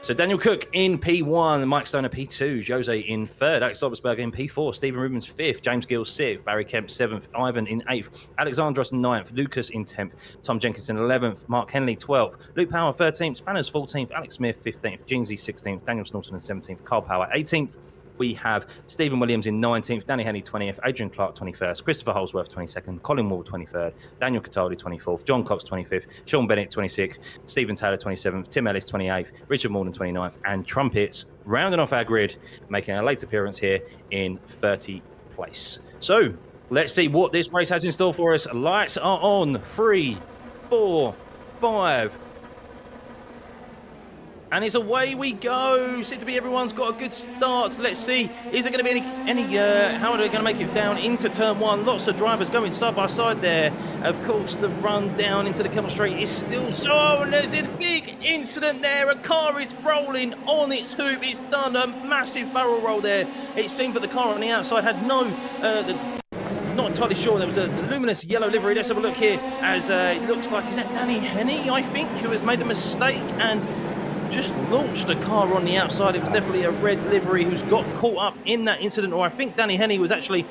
So Daniel Cook in P1, Mike Stoner P2, Jose in third, Alex Dobbersberger in P4, Stephen Rubens fifth, James Gill sixth, Barry Kemp seventh, Ivan in eighth, Alexandros ninth, Lucas in 10th, Tom Jenkinson 11th, Mark Henley 12th, Luke Power 13th, Spanners 14th, Alex Smith 15th, Jeansy 16th, Daniel Snorton in 17th, Carl Power 18th. We have Stephen Williams in 19th, Danny Henny 20th, Adrian Clark 21st, Christopher Holsworth 22nd, Colin Wall 23rd, Daniel Cataldi 24th, John Cox 25th, Sean Bennett 26th, Stephen Taylor 27th, Tim Ellis 28th, Richard Morgan 29th, and Trumpets rounding off our grid, making a late appearance here in 30th place. So let's see what this race has in store for us. Lights are on. 3, 4, 5. And it's away we go. Seems to be everyone's got a good start. Let's see. Is there going to be any how are they going to make it down into turn one? Lots of drivers going side by side there. Of course, the run down into the Kemmel Straight is still so. And there's a big incident there. A car is rolling on its hoop. It's done a massive barrel roll there. It seemed that the car on the outside had no. Not entirely sure. There was a luminous yellow livery. Let's have a look here. As it looks like, is that Danny Henny, I think, who has made a mistake and just launched the car on the outside. It was definitely a red livery who's got caught up in that incident, or I think Danny Henny was actually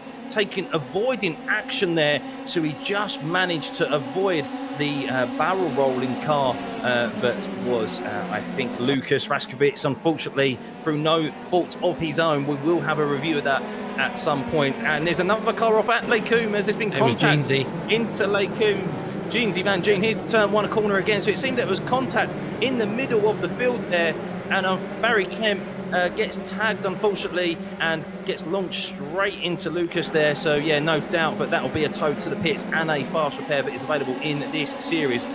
avoiding action there, so he just managed to avoid the barrel rolling car, but was I think Lucas Raskovitz, unfortunately through no fault of his own. We will have a review of that at some point. And there's another car off at Lake Coombe as there's been contact into Lake Coombe. Jeansy Van Gene, here's the turn one, a corner again. So it seemed that it was contact in the middle of the field there. And Barry Kemp gets tagged, unfortunately, and gets launched straight into Lucas there. So, yeah, no doubt, but that'll be a tow to the pits and a fast repair that is available in this series.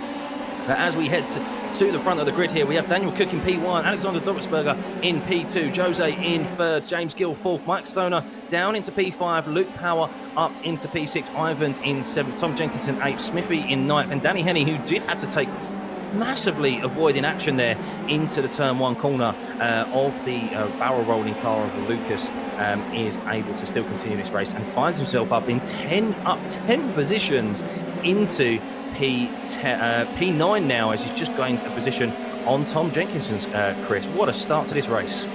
But as we head to the front of the grid here, we have Daniel Cook in P1, Alexander Dobbersberger in P2, Jose in third, James Gill fourth, Mike Stoner down into P5, Luke Power up into P6, Ivan in seventh, Tom Jenkinson eighth, Smithy in ninth, and Danny Henny, who did have to take massively avoiding action there into the turn one corner of the barrel rolling car of Lucas, is able to still continue this race and finds himself up 10 positions into P9 now, as he's just gained a position on Tom Jenkinson's. Chris, what a start to this race.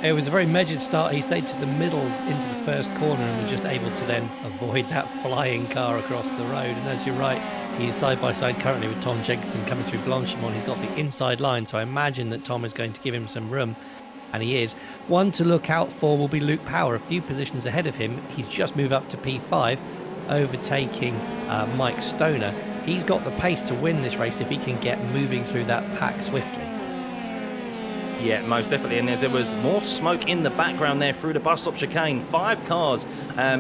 It was a very measured start. He stayed to the middle into the first corner and was just able to then avoid that flying car across the road. And as you're right, he's side by side currently with Tom Jenkinson coming through Blanchimont. He's got the inside line, so I imagine that Tom is going to give him some room, and he is. One to look out for will be Luke Power, a few positions ahead of him. He's just moved up to P5, overtaking Mike Stoner. He's got the pace to win this race if he can get moving through that pack swiftly. Yeah, most definitely. And there was more smoke in the background there through the bus stop chicane. 5 cars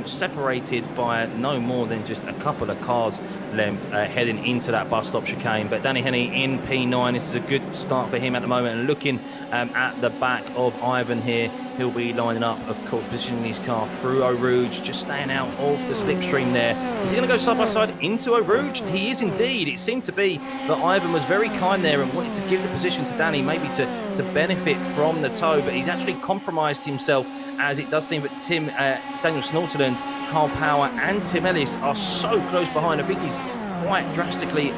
separated by no more than just a couple of cars length heading into that bus stop chicane. But Danny Henny in P9. This is a good start for him at the moment. And looking at the back of Ivan here, he'll be lining up, of course, positioning his car through Eau Rouge, just staying out of the slipstream there. Is he going to go side by side into Eau Rouge? He is indeed. It seemed to be that Ivan was very kind there and wanted to give the position to Danny, maybe to benefit from the tow, but he's actually compromised himself, as it does seem that Daniel Snorterland, Carl Power and Tim Ellis are so close behind. I think he's quite drastically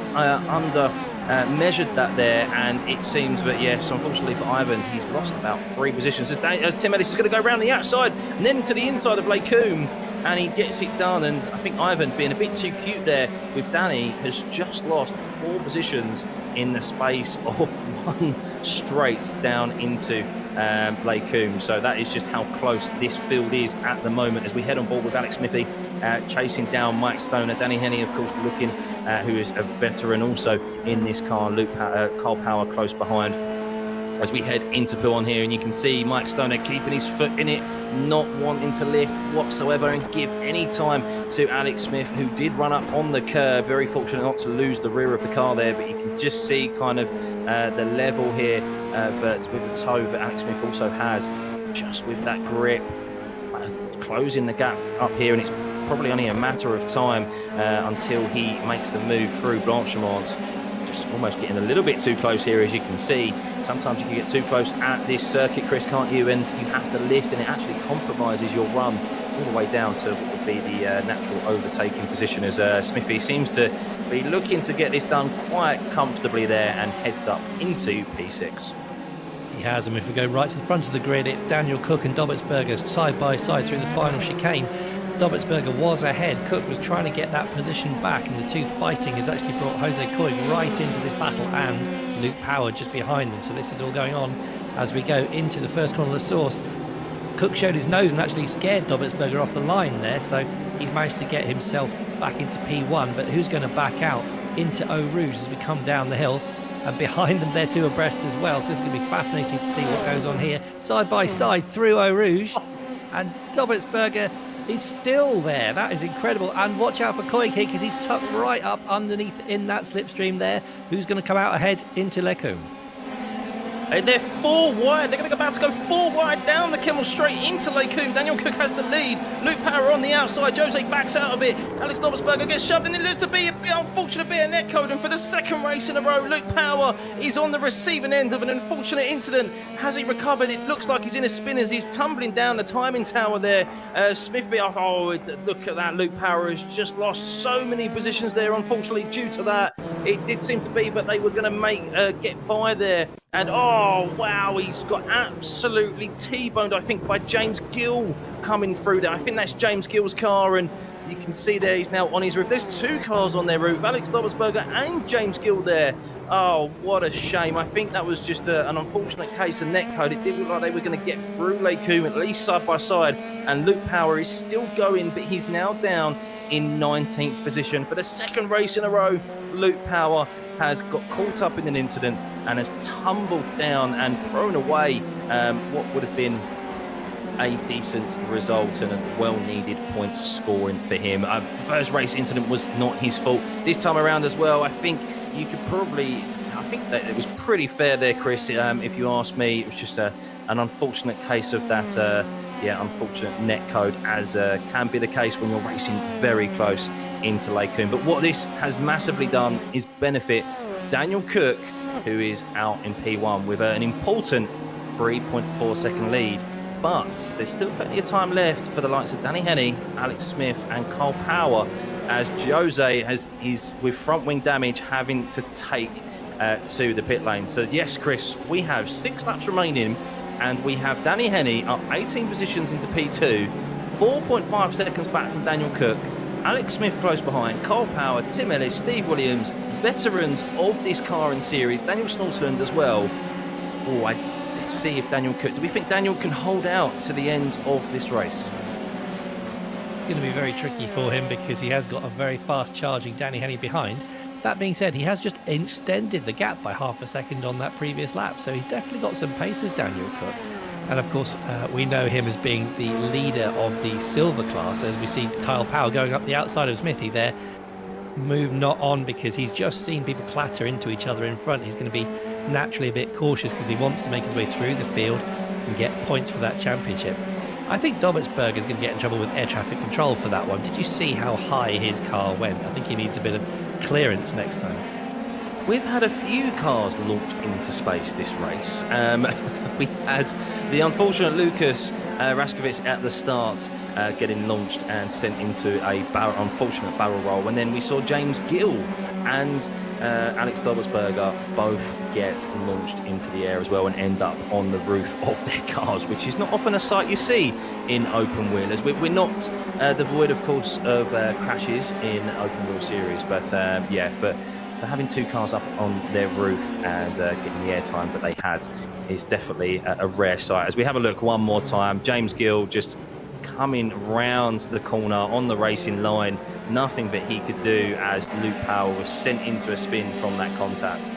measured that there, and it seems that, yes, unfortunately for Ivan, he's lost about 3 positions as Tim Ellis is going to go around the outside and then to the inside of Lake Coombe, and he gets it done. And I think Ivan, being a bit too cute there with Danny, has just lost 4 positions in the space of one straight down into Lake Coombe. So that is just how close this field is at the moment as we head on board with Alex Smithy chasing down Mike Stoner. Danny Henny, of course, looking, who is a veteran also in this car. Carl Power close behind as we head into P1 here, and you can see Mike Stoner keeping his foot in it, not wanting to lift whatsoever and give any time to Alex Smith, who did run up on the curb. Very fortunate not to lose the rear of the car there, but you can just see kind of the level here, but with the toe that Alex Smith also has, just with that grip, closing the gap up here, and it's probably only a matter of time until he makes the move through Blanchimont. Just almost getting a little bit too close here, as you can see. Sometimes you can get too close at this circuit, Chris, can't you? And you have to lift, and it actually compromises your run all the way down to what would be the natural overtaking position, as Smithy seems to be looking to get this done quite comfortably there and heads up into P6. He has, and if we go right to the front of the grid, it's Daniel Cook and Dobertsberger side by side through the final chicane. Dobertsberger was ahead. Cook was trying to get that position back, and the two fighting has actually brought Jose Coy right into this battle, and Luke Power just behind them. So this is all going on as we go into the first corner of the source. Cook showed his nose and actually scared Dobertsberger off the line there, so he's managed to get himself back into P1, but who's going to back out into Eau Rouge as we come down the hill? And behind them, they're two abreast as well, so it's going to be fascinating to see what goes on here. Side by side through Eau Rouge, and Dobertsberger is still there. That is incredible. And watch out for Koik here, because he's tucked right up underneath in that slipstream there. Who's going to come out ahead into Lecombe? They're 4 wide. They're about to go 4 wide down the Kemmel straight into Lecombe. Daniel Cook has the lead. Luke Power on the outside. Jose backs out a bit. Alex Dobertsberger gets shoved, and it looks to be an unfortunate bit of net code. And for the second race in a row, Luke Power is on the receiving end of an unfortunate incident. Has he recovered? It looks like he's in a spin as he's tumbling down the timing tower there. Smithby, oh, look at that. Luke Power has just lost so many positions there, unfortunately, due to that. It did seem to be, but they were going to get by there. And oh, wow, he's got absolutely T-boned, I think, by James Gill coming through there. I think that's James Gill's car, and you can see there he's now on his roof. There's 2 cars on their roof, Alex Dobertsberger and James Gill there. Oh, what a shame. I think that was just an unfortunate case of netcode. It did look like they were going to get through Lecombe, at least side by side, and Luke Power is still going, but he's now down in 19th position. For the second race in a row, Luke Power has got caught up in an incident and has tumbled down and thrown away what would have been a decent result and a well-needed points scoring for him. The first race incident was not his fault. This time around as well, I think you could probably... I think that it was pretty fair there, Chris, if you ask me. It was just an unfortunate case of that, unfortunate net code, as can be the case when you're racing very close into Lecombe. But what this has massively done is benefit Daniel Cook, who is out in P1 with an important 3.4 second lead. But there's still plenty of time left for the likes of Danny Henney, Alex Smith and Carl Power, as Jose is with front wing damage having to take to the pit lane. So yes, Chris, we have 6 laps remaining, and we have Danny Henney up 18 positions into P2, 4.5 seconds back from Daniel Cook, Alex Smith close behind, Carl Power, Tim Ellis, Steve Williams, veterans of this car and series, Daniel Snortland as well. Oh, let's see if Daniel Cook... Do we think Daniel can hold out to the end of this race? It's going to be very tricky for him, because he has got a very fast charging Danny Henney behind. That being said, he has just extended the gap by half a second on that previous lap, so he's definitely got some pace as Daniel Cook. And of course, we know him as being the leader of the silver class, as we see Kyle Powell going up the outside of Smithy there. Move not on, because he's just seen people clatter into each other in front. He's going to be naturally a bit cautious, because he wants to make his way through the field and get points for that championship. I think Dobertsberger is going to get in trouble with air traffic control for that one. Did you see how high his car went? I think he needs a bit of clearance next time. We've had a few cars launch into space this race. We had the unfortunate Lucas Raskovich at the start getting launched and sent into a unfortunate barrel roll, and then we saw James Gill and Alex Dobertsberger both get launched into the air as well and end up on the roof of their cars, which is not often a sight you see in open wheelers. We're not devoid, of course, of crashes in open wheel series, but for having 2 cars up on their roof and getting the airtime that they had is definitely a rare sight. As we have a look one more time, James Gill just coming round the corner on the racing line. Nothing that he could do, as Luke Powell was sent into a spin from that contact,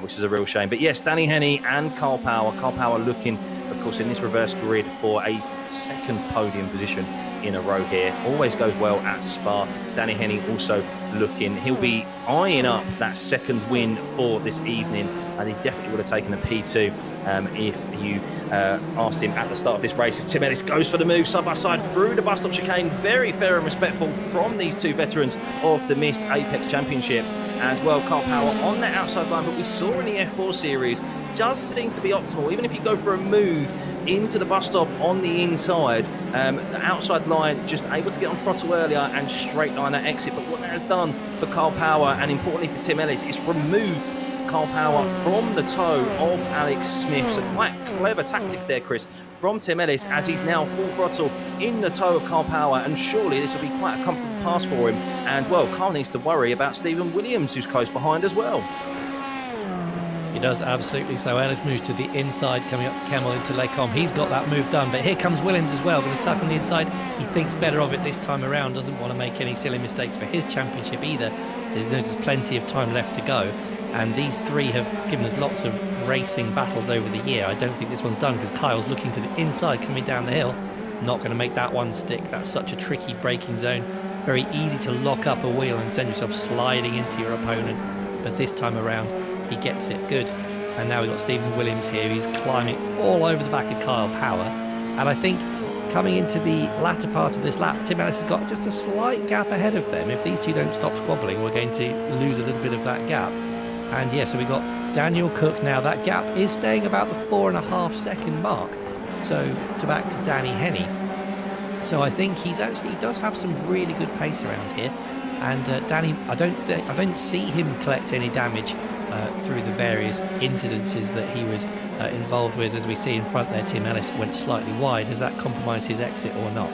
which is a real shame. But yes, Danny Henney and Carl Power looking, of course, in this reverse grid for a second podium position in a row here. Always goes well at Spa. Danny Henney also looking, he'll be eyeing up that second win for this evening, and he definitely would have taken a P2 if you asked him at the start of this race. As Tim Ellis goes for the move side by side through the bus stop chicane. Very fair and respectful from these 2 veterans of the missed Apex Championship. As well, Carl Power on that outside line, but we saw in the F4 series does seem to be optimal. Even if you go for a move into the bus stop on the inside, the outside line just able to get on throttle earlier and straight line that exit. But what that has done for Carl Power, and importantly for Tim Ellis, it's removed Carl Power from the toe of Alex Smith. So quite clever tactics there, Chris, from Tim Ellis, as he's now full throttle in the toe of Carl Power, and surely this will be quite a comfortable pass for him. And, well, Carl needs to worry about Stephen Williams, who's close behind as well. He does, absolutely. So Ellis moves to the inside, coming up Kemmel into Lecombe. He's got that move done, but here comes Williams as well. Going to tuck on the inside. He thinks better of it this time around, doesn't want to make any silly mistakes for his championship either. There's plenty of time left to go, and these three have given us lots of racing battles over the year. I don't think this one's done, because Kyle's looking to the inside coming down the hill. Not going to make that one stick. That's such a tricky braking zone. Very easy to lock up a wheel and send yourself sliding into your opponent, but this time around he gets it good. And now we've got Stephen Williams here. He's climbing all over the back of Kyle Power, and I think coming into the latter part of this lap, Tim Ellis has got just a slight gap ahead of them. If these two don't stop squabbling, we're going to lose a little bit of that gap. And yeah, so we've got Daniel Cook now. That gap is staying about the 4.5 second mark, so to back to Danny Henney. So I think he does have some really good pace around here. And Danny, I don't see him collect any damage through the various incidences that he was involved with. As we see in front there, Tim Ellis went slightly wide. Does that compromise his exit or not?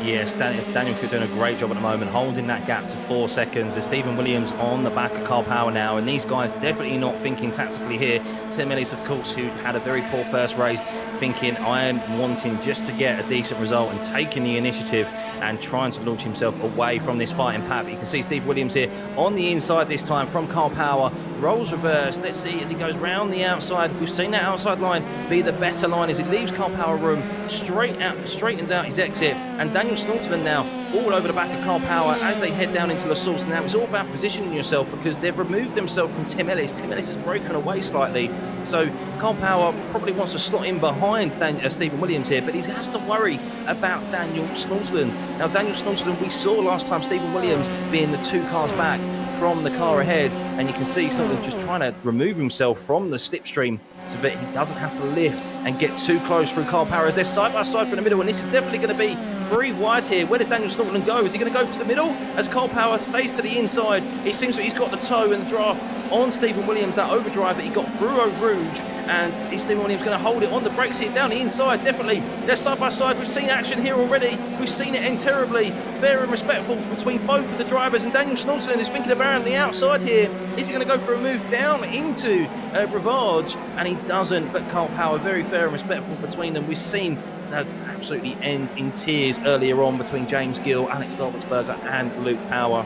Yes, Daniel Cook doing a great job at the moment, holding that gap to 4 seconds. There's Stephen Williams on the back of Carl Power now, and these guys definitely not thinking tactically here. Tim Ellis, of course, who had a very poor first race, thinking, I am wanting just to get a decent result and taking the initiative and trying to launch himself away from this fighting pack. But you can see Steve Williams here on the inside this time from Carl Power, rolls reverse. Let's see as he goes round the outside. We've seen that outside line be the better line as he leaves Carl Power room, straightens out his exit, and Daniel Snortland now all over the back of Carl Power as they head down into La Source. Now it's all about positioning yourself, because they've removed themselves from Tim Ellis. Tim Ellis has broken away slightly, so Carl Power probably wants to slot in behind Stephen Williams here, but he has to worry about Daniel Snortland. Now Daniel Snortland, we saw last time Stephen Williams being the 2 cars back from the car ahead, and you can see Snortland just trying to remove himself from the slipstream so that he doesn't have to lift and get too close through Carl Power as they're side by side for the middle. And this is definitely going to be 3 wide here. Where does Daniel Snortland go? Is he going to go to the middle as Carl Power stays to the inside? It seems that he's got the toe and the draft on Stephen Williams, that overdrive that he got through Eau Rouge, and is Stephen Williams going to hold it on the brakes here down the inside? Definitely. They're side by side. We've seen action here already. We've seen it end terribly. Fair and respectful between both of the drivers, and Daniel Snortland is thinking about the outside here. Is he going to go for a move down into Rivage? And he doesn't, but Carl Power, very fair and respectful between them. We've seen that absolutely end in tears earlier on between James Gill, Alex Goldbergsberger and Luke Power,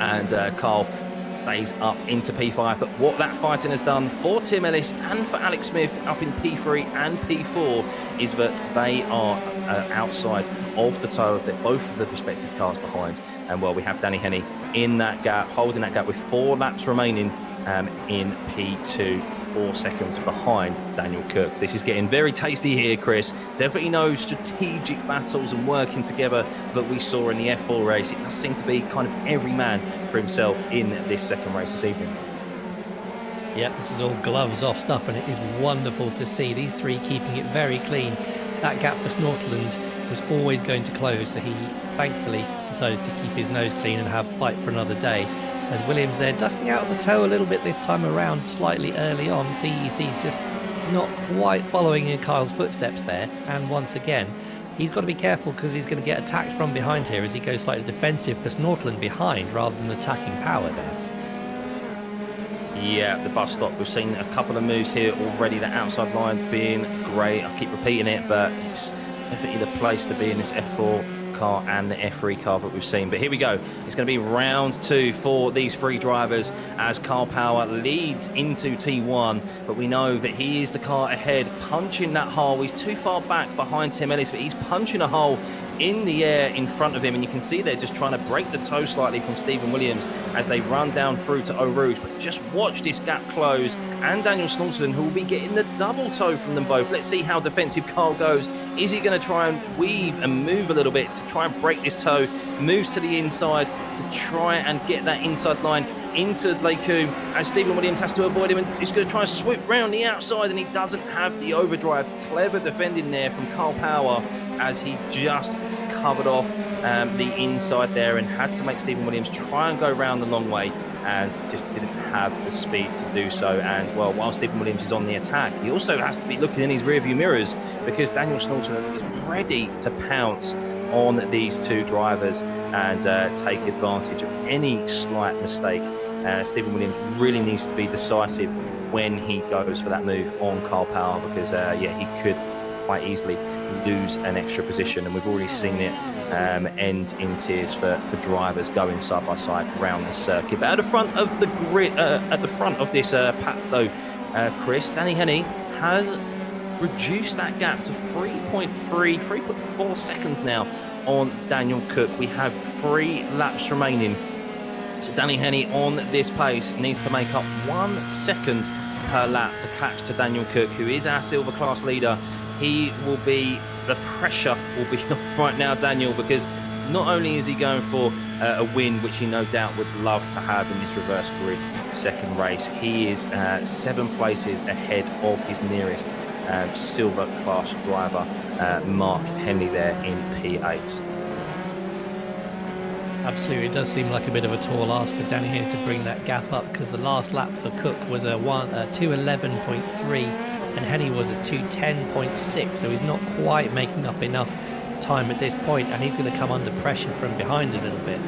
and Carl stays up into P5. But what that fighting has done for Tim Ellis and for Alex Smith up in P3 and P4 is that they are outside of the toe of both of the respective cars behind. And well, we have Danny Henney in that gap, holding that gap with 4 laps remaining in P2, 4 seconds behind Daniel Cook. This is getting very tasty here, Chris. Definitely no strategic battles and working together that we saw in the F4 race. It does seem to be kind of every man for himself in this second race this evening. Yeah, this is all gloves off stuff, and it is wonderful to see these three keeping it very clean. That gap for Snortland was always going to close, so he thankfully decided to keep his nose clean and have fight for another day. As Williams there ducking out of the toe a little bit this time around, slightly early on. CEC's just not quite following in Kyle's footsteps there, and once again he's got to be careful because he's going to get attacked from behind here as he goes slightly defensive for Snortland behind rather than attacking Power there. Yeah, the bus stop, we've seen a couple of moves here already. The outside line being great. I keep repeating it, but it's definitely the place to be in this F4 car and the F3 car that we've seen. But here we go. It's going to be round 2 for these 3 drivers as Carl Power leads into T1. But we know that he is the car ahead, punching that hole. He's too far back behind Tim Ellis, but he's punching a hole in the air in front of him, and you can see they're just trying to break the toe slightly from Stephen Williams as they run down through to Eau Rouge. But just watch this gap close, and Daniel Snortland, who will be getting the double toe from them both. Let's see how defensive Carl goes. Is he going to try and weave and move a little bit to try and break this toe? Moves to the inside to try and get that inside line into Lecombe, as Stephen Williams has to avoid him, and he's going to try and swoop round the outside, and he doesn't have the overdrive. Clever defending there from Carl Power as he just covered off the inside there and had to make Stephen Williams try and go around the long way, and just didn't have the speed to do so. And well, while Stephen Williams is on the attack, he also has to be looking in his rearview mirrors, because Daniel Snortland is ready to pounce on these two drivers and take advantage of any slight mistake. Stephen Williams really needs to be decisive when he goes for that move on Kyle Power, because he could quite easily lose an extra position, and we've already seen it end in tears for drivers going side by side around the circuit. But at the front of the grid, at the front of this pack though, Chris, Danny Henny has reduced that gap to 3.4 seconds now on Daniel Cook. We have 3 laps remaining. So Danny Henny on this pace needs to make up 1 second per lap to catch to Daniel Cook, who is our silver class leader. The pressure will be right now, Daniel, because not only is he going for a win, which he no doubt would love to have in this reverse grid second race, he is 7 places ahead of his nearest silver class driver, Mark Henley, there in P8. Absolutely, it does seem like a bit of a tall ask for Danny here to bring that gap up, because the last lap for Cook was a 2:11.3 and Henny was at 2:10.6, so he's not quite making up enough time at this point, and he's going to come under pressure from behind a little bit.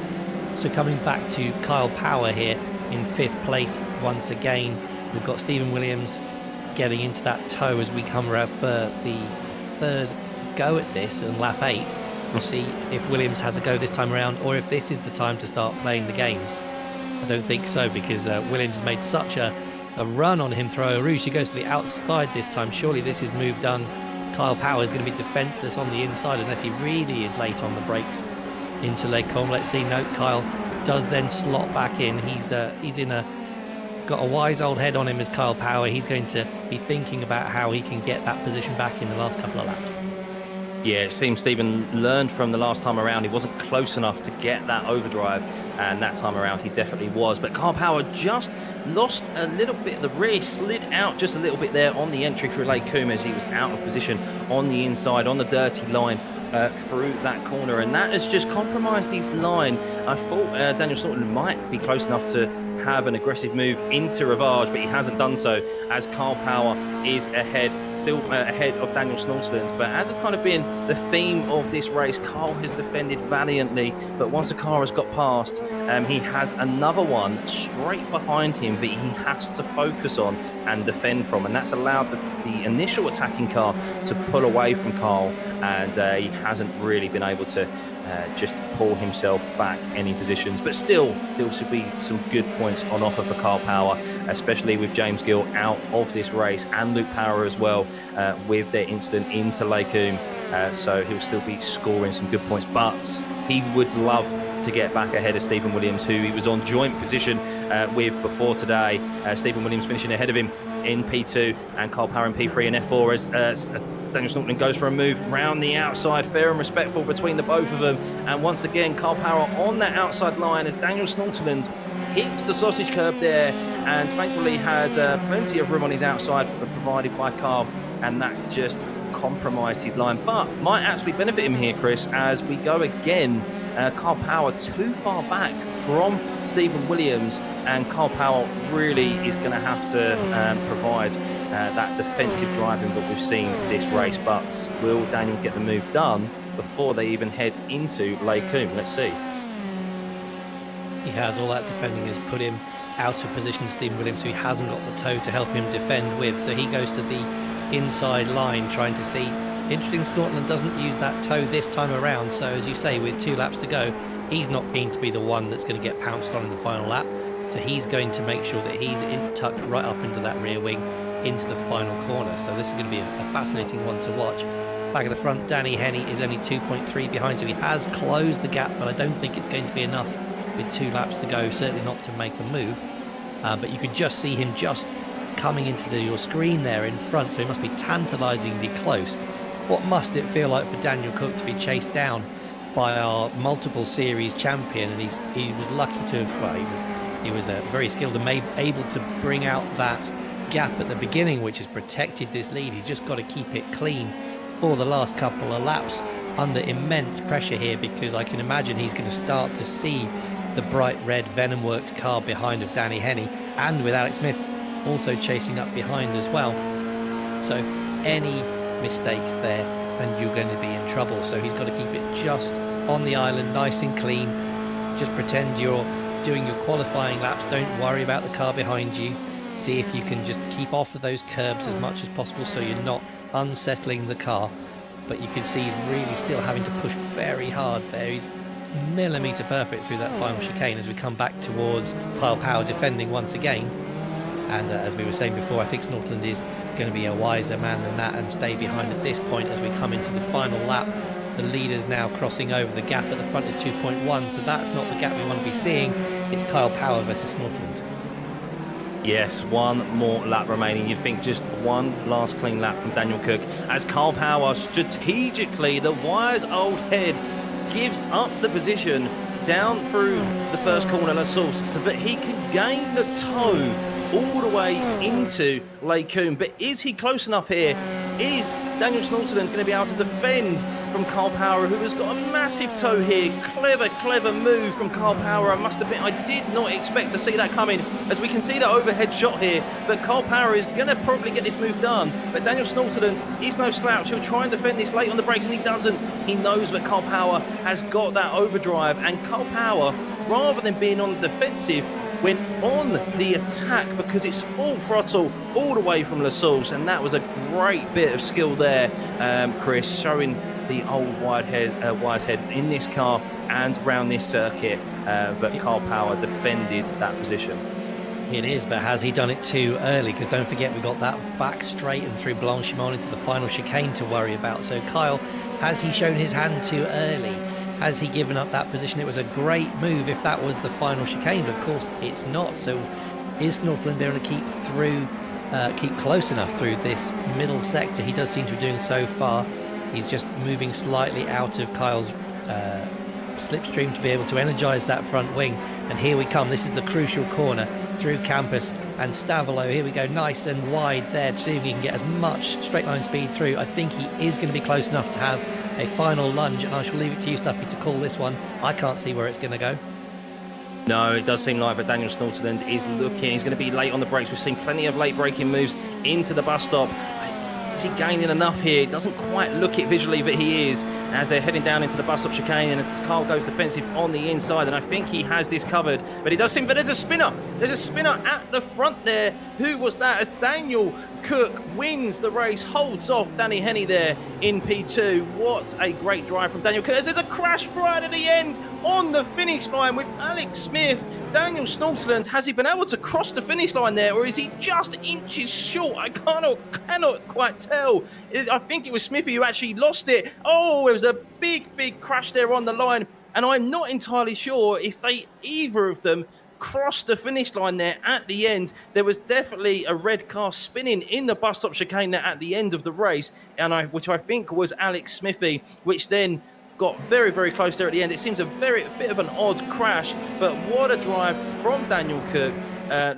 So coming back to Kyle Power here in 5th place once again, we've got Stephen Williams getting into that tow as we come around for the 3rd go at this on lap 8. We'll see if Williams has a go this time around, or if this is the time to start playing the games. I don't think so, because Williams has made such a run on him through Eau Rouge. He goes to the outside this time. Surely this is move done. Kyle Power is going to be defenceless on the inside unless he really is late on the brakes into Les Combes. Let's see. No, Kyle does then slot back in. He's got a wise old head on him as Kyle Power. He's going to be thinking about how he can get that position back in the last couple of laps. Yeah, it seems Stephen learned from the last time around. He wasn't close enough to get that overdrive, and that time around he definitely was. But Kyle Power just lost a little bit. The rear slid out just a little bit there on the entry through Les Combes as he was out of position on the inside, on the dirty line through that corner, and that has just compromised his line. I thought Daniel Snortland might be close enough to have an aggressive move into Rivage, but he hasn't done so, as Kyle Power is still ahead of Daniel Snortland. But as has kind of been the theme of this race, Kyle has defended valiantly, but once the car has got past, he has another one straight behind him that he has to focus on and defend from, and that's allowed the initial attacking car to pull away from Kyle, and he hasn't really been able to just pull himself back any positions. But still, there should be some good points on offer for Kyle Power, especially with James Gill out of this race, and Luke Power as well, with their incident into Les Combes. So he'll still be scoring some good points, but he would love to get back ahead of Stephen Williams, who he was on joint position with before today. Stephen Williams finishing ahead of him in P2, and Kyle Power in P3 and F4 as Daniel Snortland goes for a move round the outside, fair and respectful between the both of them. And once again, Kyle Power on that outside line as Daniel Snortland hits the sausage curb there, and thankfully had plenty of room on his outside provided by Kyle, and that just compromised his line, but might actually benefit him here, Chris, as we go again. Kyle Power too far back from Stephen Williams, and Kyle Power really is going to have to provide that defensive driving that we've seen this race. But will Daniel get the move done before they even head into Les Combes? Let's see. He has. All that defending has put him out of position, Stephen Williams, who hasn't got the toe to help him defend with, so he goes to the inside line trying to see. Interesting, Snortland doesn't use that toe this time around, so as you say, with 2 laps to go, he's not keen to be the one that's going to get pounced on in the final lap, so he's going to make sure that he's tucked right up into that rear wing into the final corner. So this is going to be a fascinating one to watch. Back at the front, Danny Henny is only 2.3 behind, so he has closed the gap, but I don't think it's going to be enough with 2 laps to go, certainly not to make a move. But you could just see him just coming into your screen there in front, so he must be tantalisingly close. What must it feel like for Daniel Cook to be chased down by our multiple series champion? And he was lucky to have, well, he was very skilled and able to bring out that gap at the beginning, which has protected this lead. He's just got to keep it clean for the last couple of laps. under immense pressure here, because I can imagine he's going to start to see the bright red Venom Works car behind of Danny Henny, and with Alex Smith also chasing up behind as well. So any mistakes there and you're going to be in trouble. So he's got to keep it just on the island, nice and clean. Just pretend you're doing your qualifying laps. Don't worry about the car behind you. See if you can just keep off of those curbs as much as possible so you're not unsettling the car. But you can see he's really still having to push very hard there. He's millimetre perfect through that final chicane as we come back towards Kyle Power defending once again. And as we were saying before, I think Snortland is going to be a wiser man than that and stay behind at this point as we come into the final lap. The leader's now crossing over. The gap at the front is 2.1, so that's not the gap we want to be seeing. It's Kyle Power versus Snortland. Yes, one more lap remaining. You'd think just one last clean lap from Daniel Cook as Kyle Power strategically, the wise old head, gives up the position down through the first corner, La Source, so that he can gain the toe all the way into Lake Coombe. But is he close enough here? Is Daniel Snortland going to be able to defend from Kyle Power, who has got a massive toe here? Clever move from Kyle Power. I must admit, I did not expect to see that coming, as we can see the overhead shot here. But Kyle Power is going to probably get this move done. But Daniel Snortland is no slouch. He'll try and defend this late on the brakes, and he doesn't. He knows that Kyle Power has got that overdrive, and Kyle Power, rather than being on the defensive, went on the attack because it's full throttle all the way from La Source, and that was a great bit of skill there, Chris, showing the old wise head in this car and around this circuit, but Kyle Power defended that position. It is, but has he done it too early? Because don't forget, we've got that back straight and through Blanchimont into the final chicane to worry about. So Kyle, has he shown his hand too early? Has he given up that position? It was a great move if that was the final chicane, but of course it's not. So is Snortland able to keep close enough through this middle sector? He does seem to be doing so far. He's just moving slightly out of Kyle's slipstream to be able to energise that front wing. And here we come. This is the crucial corner through Campus and Stavelot. Here we go, nice and wide there to see if he can get as much straight line speed through. I think he is going to be close enough to have a final lunge, and I shall leave it to you, Stuffy, to call this one. I can't see where it's going to go. No, it does seem like that Daniel Snortland is looking. He's going to be late on the brakes. We've seen plenty of late braking moves into the bus stop. Is he gaining enough here? It doesn't quite look it visually, but he is, as they're heading down into the bus stop chicane, and as Carl goes defensive on the inside, and I think he has this covered. But he does seem, but there's a spinner. There's a spinner at the front there. Who was that? As Daniel Cook wins the race, holds off Danny Henny there in P2. What a great drive from Daniel Cook. As there's a crash right at the end on the finish line with Alex Smith. Daniel Snortland, has he been able to cross the finish line there, or is he just inches short? I cannot quite tell. I think it was Smithy who actually lost it. Oh, it was a big crash there on the line, and I'm not entirely sure if either of them crossed the finish line there at the end. There was definitely a red car spinning in the bus stop chicane there at the end of the race, which I think was Alex Smithy, which then got very close there at the end. It seems a bit of an odd crash, but what a drive from Daniel Cook,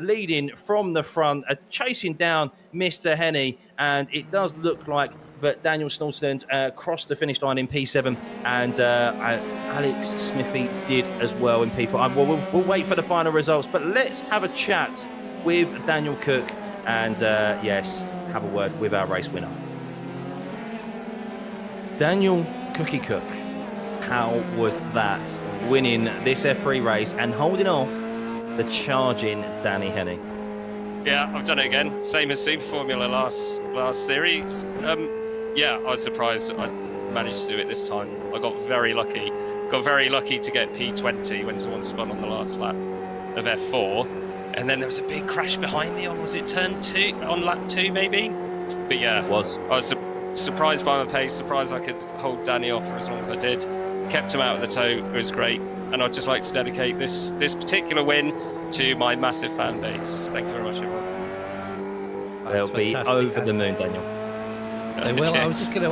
leading from the front, chasing down Mr. Henny, and it does look like that Daniel Snortland crossed the finish line in P7, and Alex Smithy did as well in P4. We'll wait for the final results, but let's have a chat with Daniel Cook and, yes, have a word with our race winner. Daniel Cookie Cook, how was that, winning this F3 race and holding off the charging Danny Henny? Yeah, I've done it again. Same as Super Formula last series. Yeah, I was surprised I managed to do it this time. I got very lucky. Got very lucky to get P20 when someone spun on the last lap of F4. And then there was a big crash behind me on, was it turn 2? On lap 2 maybe? But yeah, It was. I was surprised by my pace, surprised I could hold Danny off for as long as I did. Kept him out of the tow, it was great. And I'd just like to dedicate this particular win to my massive fan base. Thank you very much, everyone. They'll be over the moon, Daniel. They will. I was going to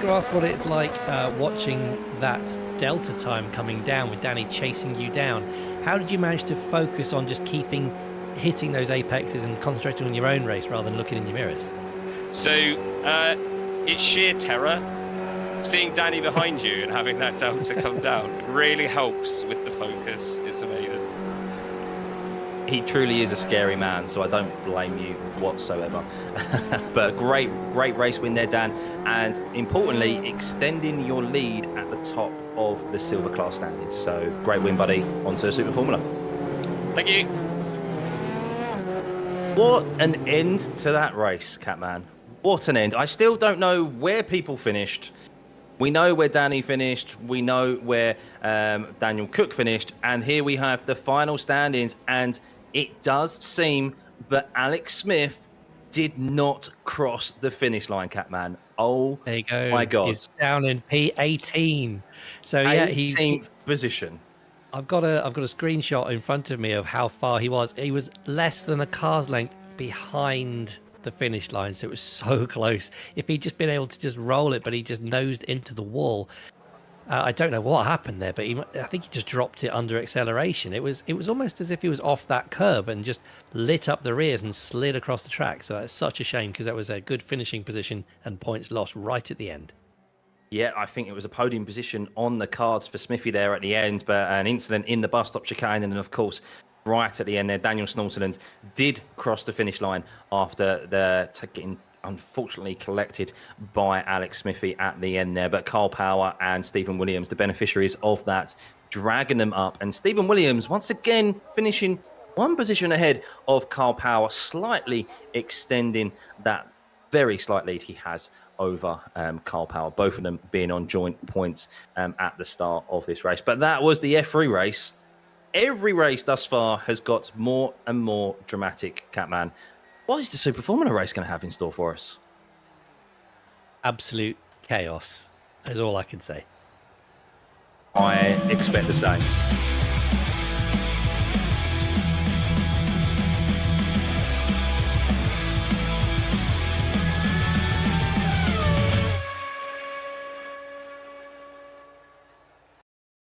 ask what it's like watching that delta time coming down with Danny chasing you down. How did you manage to focus on just hitting those apexes and concentrating on your own race rather than looking in your mirrors? So it's sheer terror. seeing Danny behind you and having that delta come down really helps with the focus. It's amazing. He truly is a scary man, so I don't blame you whatsoever. But great race win there, Dan, and importantly, extending your lead at the top of the silver class standings. So great win, buddy. On to Super Formula. Thank you. What an end to that race, Catman. What an end. I still don't know where people finished. We know where Danny finished. We know where Daniel Cook finished. And here we have the final standings. And it does seem that Alex Smith did not cross the finish line, Catman. Oh, there you go. My God. He's down in P18. So, yeah, 18th position. I've got a screenshot in front of me of how far he was. He was less than a car's length behind the finish line, so it was so close. If he'd just been able to just roll it, but he just nosed into the wall. I don't know what happened there, but I think he just dropped it under acceleration. It was almost as if he was off that curb and just lit up the rears and slid across the track. So that's such a shame, because that was a good finishing position and points lost right at the end. Yeah, I think it was a podium position on the cards for Smithy there at the end, but an incident in the bus stop chicane, and then, of course, right at the end there, Daniel Snorterland did cross the finish line after getting unfortunately collected by Alex Smithy at the end there. But Carl Power and Stephen Williams, the beneficiaries of that, dragging them up. And Stephen Williams, once again, finishing one position ahead of Carl Power, slightly extending that very slight lead he has over Carl Power, both of them being on joint points at the start of this race. But that was the F3 race. Every race thus far has got more and more dramatic, Catman. What is the Super Formula race going to have in store for us? Absolute chaos is all I can say. I expect the same.